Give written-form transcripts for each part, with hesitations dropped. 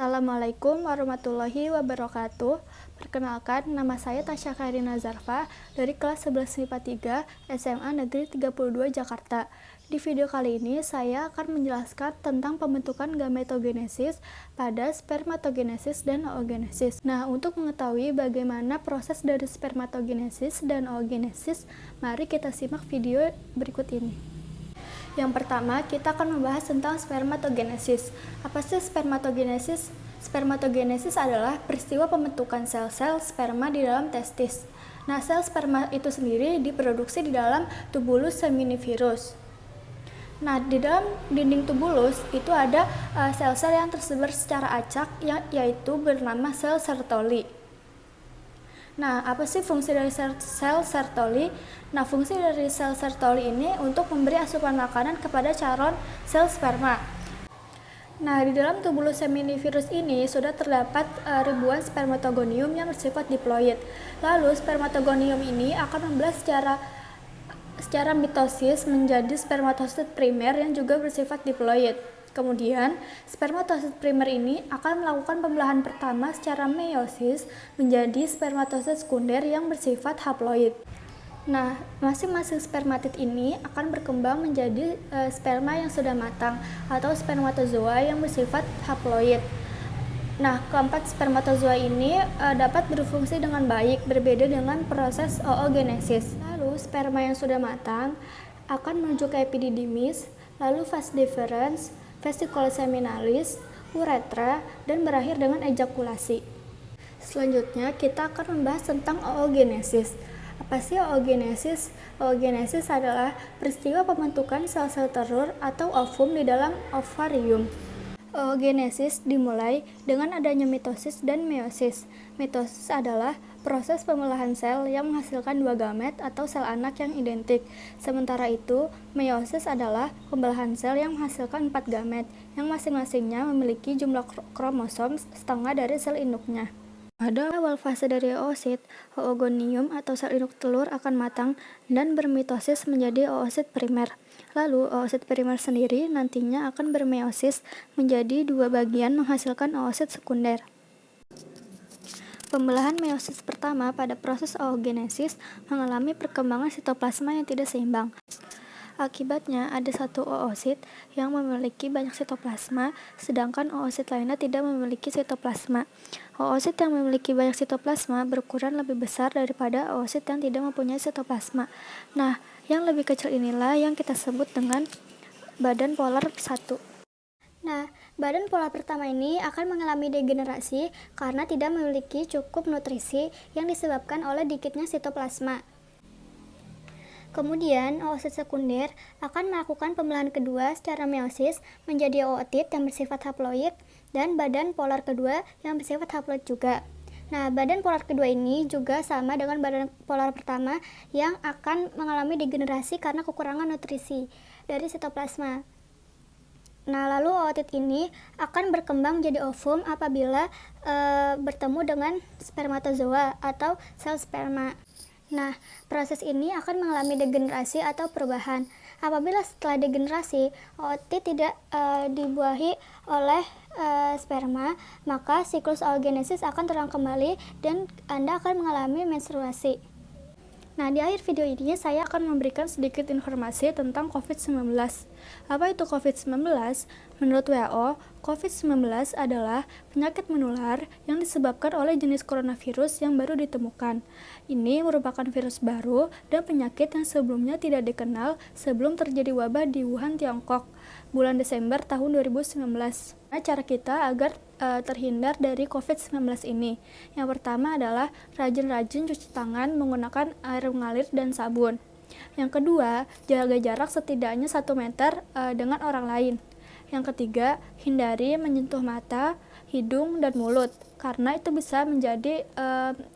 Assalamualaikum warahmatullahi wabarakatuh. Perkenalkan, nama saya Tasya Karina Zarfa dari kelas 11 MIPA 3 SMA Negeri 32 Jakarta. Di video kali ini saya akan menjelaskan tentang pembentukan gametogenesis pada spermatogenesis dan oogenesis. Nah, untuk mengetahui bagaimana proses dari spermatogenesis dan oogenesis, mari kita simak video berikut ini. Yang pertama, kita akan membahas tentang spermatogenesis. Apa sih spermatogenesis? Spermatogenesis adalah peristiwa pembentukan sel-sel sperma di dalam testis. Nah, sel sperma itu sendiri diproduksi di dalam tubulus seminivirus. Nah, di dalam dinding tubulus itu ada sel-sel yang tersebar secara acak, yaitu bernama sel Sertoli. Nah, apa sih fungsi dari sel Sertoli? Nah, fungsi dari sel Sertoli ini untuk memberi asupan makanan kepada calon sel sperma. Nah, di dalam tubulus seminivirus ini sudah terdapat ribuan spermatogonium yang bersifat diploid. Lalu, spermatogonium ini akan membelah secara mitosis menjadi spermatosit primer yang juga bersifat diploid. Kemudian, spermatosit primer ini akan melakukan pembelahan pertama secara meiosis menjadi spermatosit sekunder yang bersifat haploid. Nah, masing-masing spermatid ini akan berkembang menjadi sperma yang sudah matang atau spermatozoa yang bersifat haploid. Nah, keempat spermatozoa ini dapat berfungsi dengan baik, berbeda dengan proses oogenesis. Lalu, sperma yang sudah matang akan menuju ke epididymis, lalu vas deferens, vesicula seminalis, uretra, dan berakhir dengan ejakulasi. Selanjutnya, kita akan membahas tentang oogenesis. Apa sih oogenesis? Oogenesis adalah peristiwa pembentukan sel-sel telur atau ovum di dalam ovarium. Oogenesis dimulai dengan adanya mitosis dan meiosis. Mitosis adalah proses pembelahan sel yang menghasilkan dua gamet atau sel anak yang identik. Sementara itu, meiosis adalah pembelahan sel yang menghasilkan 4 gamet, yang masing-masingnya memiliki jumlah kromosom setengah dari sel induknya. Pada awal fase dari oosit, oogonium atau sel induk telur akan matang dan bermitosis menjadi oosit primer. Lalu, oosit primer sendiri nantinya akan bermeiosis menjadi dua bagian menghasilkan oosit sekunder. Pembelahan meiosis pertama pada proses oogenesis mengalami perkembangan sitoplasma yang tidak seimbang. Akibatnya, ada satu oosit yang memiliki banyak sitoplasma, sedangkan oosit lainnya tidak memiliki sitoplasma. Oosit yang memiliki banyak sitoplasma berukuran lebih besar daripada oosit yang tidak mempunyai sitoplasma. Nah, yang lebih kecil inilah yang kita sebut dengan badan polar 1. Nah, badan polar pertama ini akan mengalami degenerasi karena tidak memiliki cukup nutrisi yang disebabkan oleh dikitnya sitoplasma. Kemudian, oosit sekunder akan melakukan pembelahan kedua secara meiosis menjadi ootit yang bersifat haploid dan badan polar kedua yang bersifat haploid juga. Nah, badan polar kedua ini juga sama dengan badan polar pertama yang akan mengalami degenerasi karena kekurangan nutrisi dari sitoplasma. Nah, lalu ootit ini akan berkembang menjadi ovum apabila bertemu dengan spermatozoa atau sel sperma. Nah, proses ini akan mengalami degenerasi atau perubahan. Apabila setelah degenerasi, ootit tidak dibuahi oleh sperma, maka siklus oogenesis akan terulang kembali dan Anda akan mengalami menstruasi. Nah, di akhir video ini saya akan memberikan sedikit informasi tentang COVID-19. Apa itu COVID-19? Menurut WHO, COVID-19 adalah penyakit menular yang disebabkan oleh jenis coronavirus yang baru ditemukan. Ini merupakan virus baru dan penyakit yang sebelumnya tidak dikenal sebelum terjadi wabah di Wuhan, Tiongkok, bulan Desember tahun 2019. Nah, cara kita agar terhindar dari COVID-19 ini. Yang pertama adalah rajin-rajin cuci tangan menggunakan air mengalir dan sabun. Yang kedua, jaga jarak setidaknya 1 meter dengan orang lain. Yang ketiga, hindari menyentuh mata, hidung, dan mulut, karena itu bisa menjadi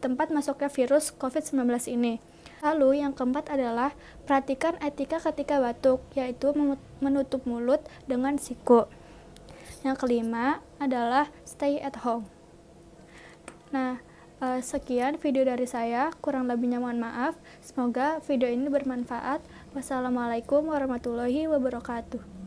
tempat masuknya virus COVID-19 ini. Lalu yang keempat adalah perhatikan etika ketika batuk, yaitu menutup mulut dengan siku. Yang kelima adalah stay at home. Nah, sekian video dari saya, kurang lebihnya mohon maaf. Semoga video ini bermanfaat. Wassalamualaikum warahmatullahi wabarakatuh.